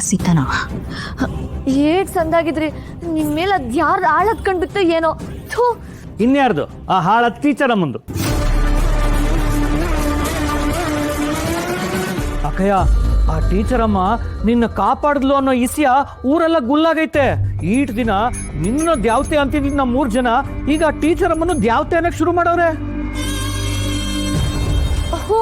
ಸಿತನ eight ಸಂದಾಗಿದ್ರಿ ನಿಮ್ ಮೇಲೆ ಅದ್ ಯಾರು ಆಳದ್ ಕಂಡ್ಬಿಟ್ಟು ಏನೋ ಥೂ. ಇನ್ಯಾರ್ದು ಆ ಹಾಳ ಟೀಚರ ಮುಂದು. ಅಕ್ಕಯ್ಯ, ಆ ಟೀಚರಮ್ಮ ನಿನ್ನ ಕಾಪಾಡಿದ್ಲು ಅನ್ನೋ ಇಸಿಯ ಊರೆಲ್ಲ ಗುಲ್ಲಾಗೈತೆ. ಈಟ್ ದಿನ ನಿನ್ನ ದ್ಯಾವತೆ ಅಂತಿದ್ದ ನಮ್ಮ 3 ಜನ ಈಗ ಟೀಚರ್ ಅಮ್ಮನ್ನು ದ್ಯಾವತೆ ಅನ್ನಕ್ ಶುರು ಮಾಡವ್ರೆ. ಹೋ,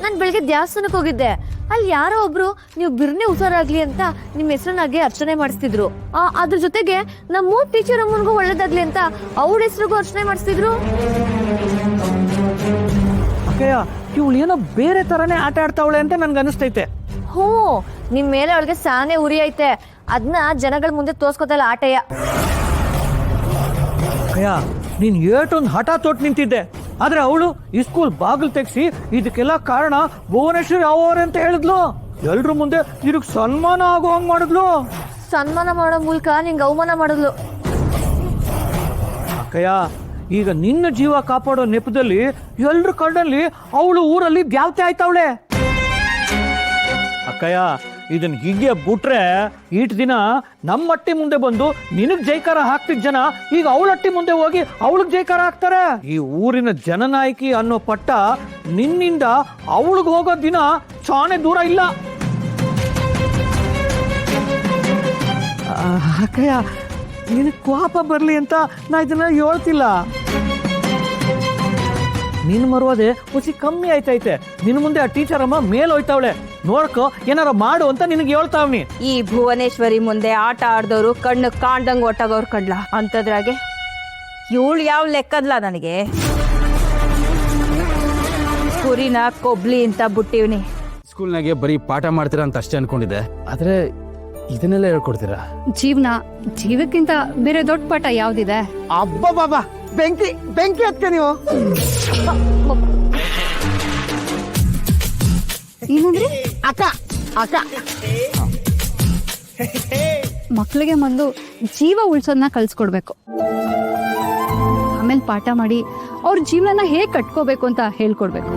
ನಾನ್ ಬೆಳಿಗ್ಗೆ ದೇವಸ್ಥಾನಕ್ಕೆ ಹೋಗಿದ್ದೆ. ಅಲ್ಲಿ ಯಾರೋ ಒಬ್ರು ನೀವು ಬಿರ್ನೆ ಹುಷಾರಾಗ್ಲಿ ಅಂತ ನಿಮ್ ಹೆಸರನ್ನಾಗೆ ಅರ್ಚನೆ ಮಾಡಿಸ್ತಿದ್ರು. ಅದ್ರ ಜೊತೆಗೆ ನಮ್ಮ 3 ಟೀಚರ್ ಅಮ್ಮನಿಗೂ ಒಳ್ಳೇದಾಗ್ಲಿ ಅಂತ ಅವ್ರ ಹೆಸರಿಗೂ ಅರ್ಚನೆ ಮಾಡಿಸ್ತಿದ್ರು. ಅಕ್ಕಯ್ಯ, ಇವಳು ಏನೋ ಬೇರೆ ತರನೇ ಆಟ ಆಡ್ತಾವಳೆ ಅಂತ ನನ್ಗೆ ಅನಿಸ್ತೈತೆ. ಹ್ಞೂ, ನಿಮ್ ಮೇಲೆ ಅವಳಿಗೆ ಸಾನೆ ಉರಿ ಐತೆ. ಅದನ್ನ ಜನಗಳ ಮುಂದೆ ತೋರ್ಸ್ಕೊತಲ್ಲ ಆಟಯ್ಯ. ಅಕ್ಕಯ್ಯ, ನೀನ್ ಏಟೊಂದು ಹಠ ತೊಟ್ಟು ನಿಂತಿದ್ದೆ. ಆದ್ರೆ ಅವಳು ಈ ಸ್ಕೂಲ್ ಬಾಗಿಲು ತೆಗ್ಸಿ ಇದಕ್ಕೆಲ್ಲ ಕಾರಣ ಭುವನೇಶ್ವರಿ ಅವರೇ ಅಂತ ಹೇಳಿದ್ಲು. ಎಲ್ರ ಮುಂದೆ ಇದಕ್ ಸನ್ಮಾನ ಆಗೋ ಹಂಗ್ ಮಾಡಿದ್ಲು. ಸನ್ಮಾನ ಮಾಡೋ ಮೂಲಕ ನಿಂಗೆ ಅವಮಾನ ಮಾಡಿದ್ಲು. ಅಕ್ಕಯ್ಯ, ಈಗ ನಿನ್ನ ಜೀವ ಕಾಪಾಡೋ ನೆಪದಲ್ಲಿ ಎಲ್ರ ಕಣ್ಣಲ್ಲಿ ಅವಳು ಊರಲ್ಲಿ ದ್ಯಾವತೆ ಆಯ್ತವಳೆ. ಅಕ್ಕಯ್ಯ, ಇದನ್ನ ಹೀಗೆ ಬಿಟ್ರೆ ಈಟ್ ದಿನ ನಮ್ಮ ಅಟ್ಟಿ ಮುಂದೆ ಬಂದು ನಿನಗ್ ಜೈಕಾರ ಹಾಕ್ತಿದ್ ಜನ ಈಗ ಅವಳ ಅಟ್ಟಿ ಮುಂದೆ ಹೋಗಿ ಅವಳಿಗೆ ಜೈಕಾರ ಹಾಕ್ತಾರೆ. ಈ ಊರಿನ ಜನನಾಯಕಿ ಅನ್ನೋ ಪಟ್ಟ ನಿನ್ನಿಂದ ಅವಳಿಗೆ ಹೋಗೋ ದಿನ ಚಾನೆ ದೂರ ಇಲ್ಲ. ಅಕ್ಕಯ್ಯ, ನಿನಗೆ ಕೋಪ ಬರ್ಲಿ ಅಂತ ನಾ ಇದನ್ನ ಹೇಳ್ತಿಲ್ಲ. ನಿನ್ ಮರುವದೆ ಹುಸಿ ಕಮ್ಮಿ ಆಯ್ತೈತೆ. ನಿನ್ ಮುಂದೆ ಆ ಟೀಚರ್ ಅಮ್ಮ ಮೇಲ್ ಹೋಯ್ತಾವಳೆ. ನೋಡ್ಕೊ, ಏನಾರ ಮಾಡು ಅಂತ ನಿನಗೆ ಹೇಳ್ತಾವ್ನಿ. ಈ ಭುವನೇಶ್ವರಿ ಮುಂದೆ ಆಟ ಆಡ್ದವ್ರು ಕಣ್ಣು ಕಾಣ್ದಂಗ್ ಒಟ್ಟಾಗವ್ರು ಕಡ್ಲ ಅಂತದ್ರಾಗೆ ಇವಳು ಯಾವ ಲೆಕ್ಕದ್ಲ ನನಗೆ. ಕುರಿನ ಕೊಬ್ಲಿ ಅಂತ ಬಿಟ್ಟಿವ್ನಿ. ಸ್ಕೂಲ್ನಾಗೆ ಬರೀ ಪಾಠ ಮಾಡ್ತೀರಾ ಅಂತ ಅಷ್ಟೇ ಅನ್ಕೊಂಡಿದ್ದೆ, ಆದ್ರೆ ಇದನ್ನೆಲ್ಲ ಹೇಳ್ಕೊಡ್ತೀರಾ? ಜೀವಕ್ಕಿಂತ ಬೇರೆ ದೊಡ್ಡ ಪಾಠ ಯಾವ್ದಿದೆ? ಅಬ್ಬ ಬಾಬಾ, ಬೆಂಕಿ ಬೆಂಕಿ ಹತ್ಕ ನೀವು. ಏನಂದ್ರೆ ಅಕ್ಕ ಅಕ್ಕ ಮಕ್ಳಿಗೆ ಮೊದಲು ಜೀವ ಉಳ್ಸೋದನ್ನ ಕಲ್ಸ್ಕೊಡ್ಬೇಕು. ಆಮೇಲೆ ಪಾಠ ಮಾಡಿ ಅವ್ರ ಜೀವನನ ಹೇಗ್ ಕಟ್ಕೋಬೇಕು ಅಂತ ಹೇಳ್ಕೊಡ್ಬೇಕು.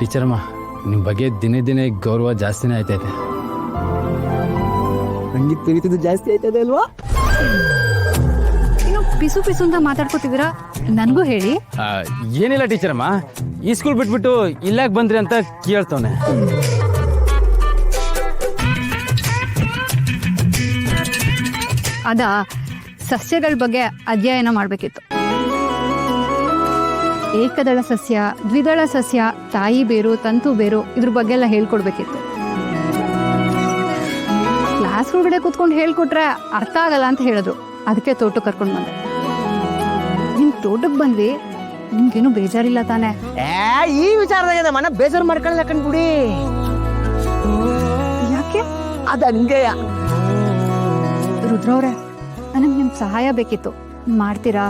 ಟೀಚರಮ್ಮ, ನಿಮ್ ಬಗ್ಗೆ ದಿನೇ ದಿನೇ ಗೌರವ ಜಾಸ್ತಿನೇ ಆಯ್ತೈತೆ. ನಂಗೆ ತಿಳಿತಿದ್ದು ಜಾಸ್ತಿ ಆಯ್ತದೆ ಅಲ್ವಾ? ಇನ್ನು ಪಿಸು ಪಿಸು ಅಂತ ಮಾತಾಡ್ಕೋತಿದ್ದೀರಾ, ನನಗೂ ಹೇಳಿ. ಏನಿಲ್ಲ ಟೀಚರಮ್ಮ, ಈ ಸ್ಕೂಲ್ ಬಿಟ್ಬಿಟ್ಟು ಇಲ್ಲಾಕ್ ಬಂದ್ರಿ ಅಂತ ಕೇಳ್ತವನೆ. ಅದ ಸಸ್ಯಗಳ ಬಗ್ಗೆ ಅಧ್ಯಯನ ಮಾಡ್ಬೇಕಿತ್ತು. ಏಕದಳ ಸಸ್ಯ, ದ್ವಿದಳ ಸಸ್ಯ, ತಾಯಿ ಬೇರು, ತಂತು ಬೇರು, ಇದ್ರ ಬಗ್ಗೆ ಎಲ್ಲ ಹೇಳ್ಕೊಡ್ಬೇಕಿತ್ತು. ಕ್ಲಾಸ್ ಒಳಗಡೆ ಕೂತ್ಕೊಂಡು ಹೇಳ್ಕೊಟ್ರೆ ಅರ್ಥ ಆಗಲ್ಲ ಅಂತ ಹೇಳಿದ್ರು. ಅದಕ್ಕೆ ತೋಟಕ್ಕೆ ಕರ್ಕೊಂಡು ಬಂದೆ. ನಿಮ್ ತೋಟಕ್ಕೆ ಬಂದ್ವಿ, ನಿಮ್ಗೇನು ಬೇಜಾರಿಲ್ಲ ತಾನೆ? ಈ ವಿಚಾರದಾಗ ಮನ ಬೇಜಾರು ಮಾಡ್ಕೊಳ್ಳ ಕಂಡ್ಬಿಡಿ. ಯಾಕೆ? ಅದ ಹಂಗೆಯ. ರುದ್ರವ್ರೆ, ನನಗೆ ನಿಮ್ ಸಹಾಯ ಬೇಕಿತ್ತು, ಮಾಡ್ತೀರಾ?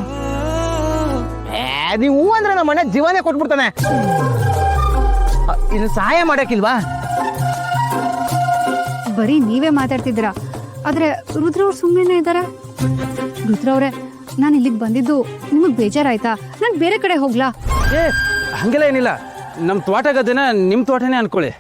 ನೀವು ಅಂದ್ರೆ ನಮ್ಮ ಮನೆ ಜೀವನೇ ಕೊಟ್ಬಿಡ್ತಾನೆ. ಇದು ಸಹಾಯ ಮಾಡಕ್ಕಿಲ್ವಾ? ಬರೀ ನೀವೇ ಮಾತಾಡ್ತಿದ್ದೀರಾ, ಆದ್ರೆ ರುದ್ರವ್ರು ಸುಮ್ಮನೆ ಇದ್ದಾರ. ರುದ್ರವ್ರೆ, ನಾನು ಇಲ್ಲಿಗೆ ಬಂದಿದ್ದು ನಿಮಗ್ ಬೇಜಾರಾಯ್ತಾ? ನಾನು ಬೇರೆ ಕಡೆ ಹೋಗ್ಲಾ? ಹಂಗೆಲ್ಲ ಏನಿಲ್ಲ, ನಮ್ ತೋಟ ಗದ್ದೆನ ನಿಮ್ ತೋಟನೇ ಅನ್ಕೊಳ್ಳಿ.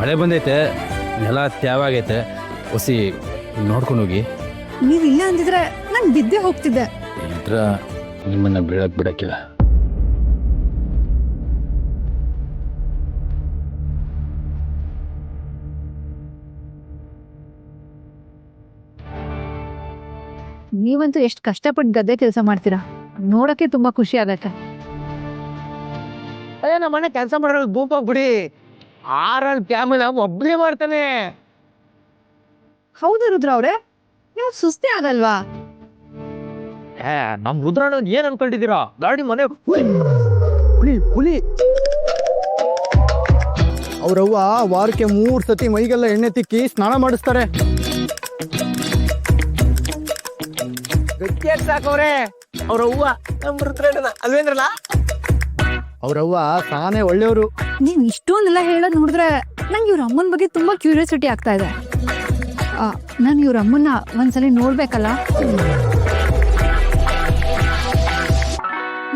ಮಳೆ ಬಂದೈತೆ, ನೆಲ ತ್ಯಾವಾಗೈತೆ, ಹೊಸಿ ನೋಡ್ಕೊಂಡು ಹೋಗಿ. ನೀವಿಲ್ಲ ಅಂದಿದ್ರೆ ನಾನು ಬಿದ್ದೆ ಹೋಗ್ತಿದ್ದೆ. ಇದ್ರ ನಿಮ್ಮನ್ನ ಬೀಳಕ್ ಬಿಡಕ್ಕಿಲ್ಲ. ನೀವಂತೂ ಎಷ್ಟು ಕಷ್ಟಪಟ್ಟು ಗದ್ದೆ ಕೆಲಸ ಮಾಡ್ತೀರಾ, ನೋಡಕ್ಕೆ ತುಂಬಾ ಖುಷಿ ಆಗತ್ತೆ. ಅದೇ ನಮ್ಮ ಅಣ್ಣ ಕೆಲಸ ಮಾಡೋದು ಭೂಪ ಬಿಡಿ ಆರಲ್ಲಿ ಕ್ಯಾಮಲ ಒಬ್ಬನೇ ಮಾಡ್ತಾನೆ. ಹೌದು ರುದ್ರ ಅವ್ರೆ, ನೀವು ಸುಸ್ತಿ ಆಗಲ್ವಾ? ನಮ್ ರುದ್ರಣ್ಣ ಏನ್ ಅನ್ಕೊಂಡಿದ್ದೀರಾ? ಗಾಡಿ ಮನೆ ಹುಲಿ ಹುಲಿ. ಅವ್ರವ್ವ ವಾರಕ್ಕೆ 3 ಸತಿ ಮೈಗೆಲ್ಲ ಎಣ್ಣೆ ತಿಕ್ಕಿ ಸ್ನಾನ ಮಾಡಿಸ್ತಾರೆ. ಗಟ್ಟಿಯಾಗಿ ಸಾಕವ್ರೆ ಅವ್ರವ್ವ ನಮ್ಮ ರುದ್ರಣ್ಣನ ಅಲ್ವೇಂದ್ರಲ್ಲ. ಅವ್ರವ್ವ ತಾನೇ ಒಳ್ಳೆಯವರು. ನೀವು ಇಷ್ಟೊಂದೆಲ್ಲ ಹೇಳೋದು ನೋಡಿದ್ರೆ ನಂಗೆ ಇವ್ರ ಅಮ್ಮನ ಬಗ್ಗೆ ತುಂಬಾ ಕ್ಯೂರಿಯಾಸಿಟಿ ಆಗ್ತಾ ಇದೆ. ನಾನು ಇವ್ರ ಅಮ್ಮನ್ನ ಒಂದ್ಸಲಿ ನೋಡ್ಬೇಕಲ್ಲ.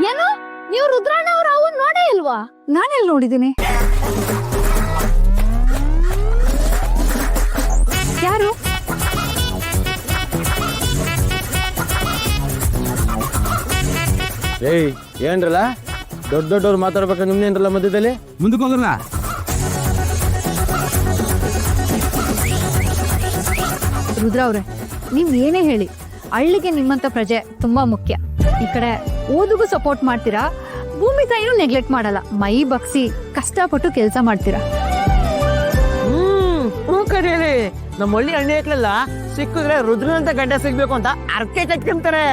ಏನು ನೀವು ರುದ್ರಣ್ಣ ಅವ್ರ ಅವನ್ ನೋಡೇ ಇಲ್ವಾ? ನಾನೆಲ್ಲಿ ನೋಡಿದ್ದೀನಿ? ಯಾರು? ಏಯ್ ಏನ್ರಲ್ಲ ದೊಡ್ಡವ್ರು ಮಾತಾಡ್ಬೇಕು ನಿಮ್ನೇನ್ರಲ್ಲ ಮಧ್ಯದಲ್ಲಿ ಮುಂದಕ್ಕೆ ಹೋಗಲ್ಲ. ರುದ್ರ ಅವ್ರೆ, ನೀವ್ ಏನೇ ಹೇಳಿ ಹಳ್ಳಿಗೆ ನಿಮ್ಮಂತ ಪ್ರಜೆ ತುಂಬಾ ಮುಖ್ಯ. ಈ ಕಡೆ ಓದಿಗೂ ಸಪೋರ್ಟ್ ಮಾಡ್ತೀರಾ, ಭೂಮಿ ತಾಯಿನೂ ನೆಗ್ಲೆಕ್ಟ್ ಮಾಡಲ್ಲ, ಮೈ ಬಗ್ಸಿ ಕಷ್ಟಪಟ್ಟು ಕೆಲಸ ಮಾಡ್ತೀರಾ. ಕಡೆಯಲ್ಲಿ ನಮ್ಮ ಹಳ್ಳಿ ಹಣ್ಣೆ ಹಾಕ್ಲಲ್ಲ ಸಿಕ್ಕಿದ್ರೆ ರುದ್ರನಂತ ಗಡ್ಡ ಸಿಗ್ಬೇಕು ಅಂತ ಅರ್ಕೆ ಕಟ್ಕೊಂತಾರೆ.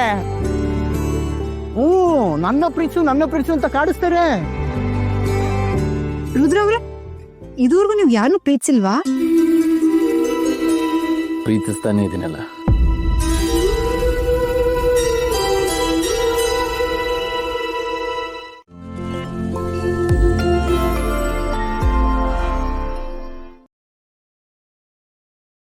ನನ್ನ ಪ್ರೀತ್ಸು ಅಂತ ಕಾಡಿಸ್ತಾರೆ. ರುದ್ರ ಅವ್ರೆ, ಇದುವರೆಗೂ ನೀವು ಯಾರನ್ನೂ ಪ್ರೀತಿಸಿಲ್ವಾ? ಪ್ರೀತಿಸ್ತಾನೆ ಇದೀನಲ್ಲ.